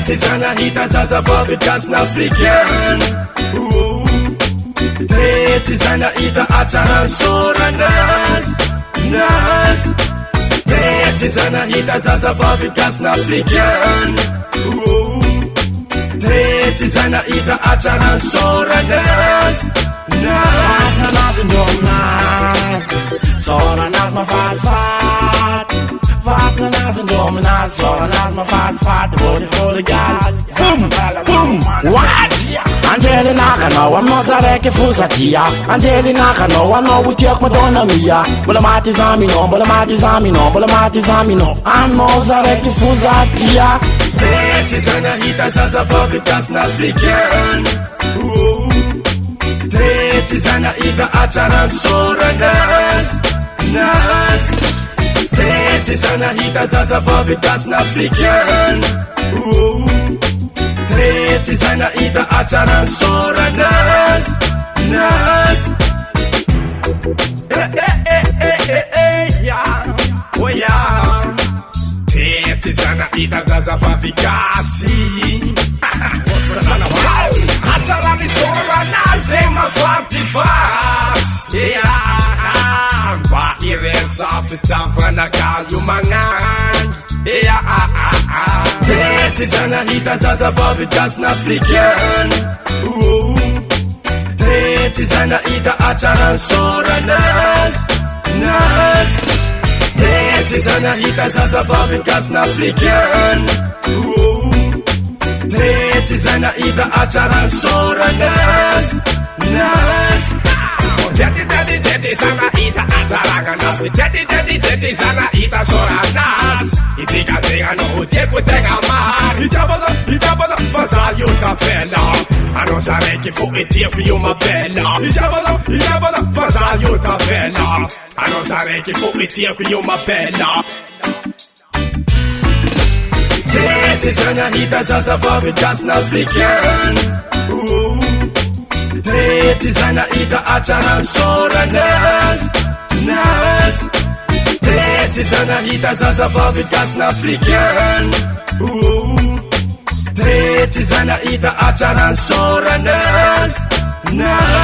Tety zanahita zazavavy gasy n'Afrikainy. Tety zanahita atsarany soranazy nazy. Tety zanahita zazavavy gasy n'Afrikainy. Tety zanahita atsarany soranazy nazy. Nazy ndominazy soranazy mafatifaty. Vakna nazy ndominazy soranazy mafatifaty. Body for the God. Boom, what? Angeli nakanao aminao zaraiky fozadia. Angeli nakanao anao otiako madonna mia. Mbola maty zaminao, mbola maty zaminao, mbola maty zaminao. Anao zaraiky fozadia. Tety zanahita zazavavy gasy n'Afrikainy. Tety zanahita atsarany soranazy nazy. Tety zanahita zazavavy gasy n'Afrikainy. Tety zanahita atsarany soranazy nazy. Tety zanahita zazavavy gasy. Atsarany soranazy mafatifaty. Mba ireza fitiavana kalumagnany. Tety zanahita zazavavy gasy n'Afrikainy. Tety zanahita atsarany soranazy nazy. Tety zanahita zazavavy gasy n'Afrikainy. Tety zanahita atsarany soranazy nazy. Tety zanahita atsaraganazy. Tety zanahita soranazy. Itikazegna anao tiako tegna mary. Itiavana fa za io tafela. Anao zaraiky fo itiako io mapela. Itiavana fa za io tafela. Anao zaraiky fo itiako io mapela. Tety zanahita zazavavy gasy n'Afrikainy. Tety zanahita atsarany soranazy nazy. Tety zanahita zazavavy gasy n'Afrikainy. Tety zanahita atsarany soranazy nazy.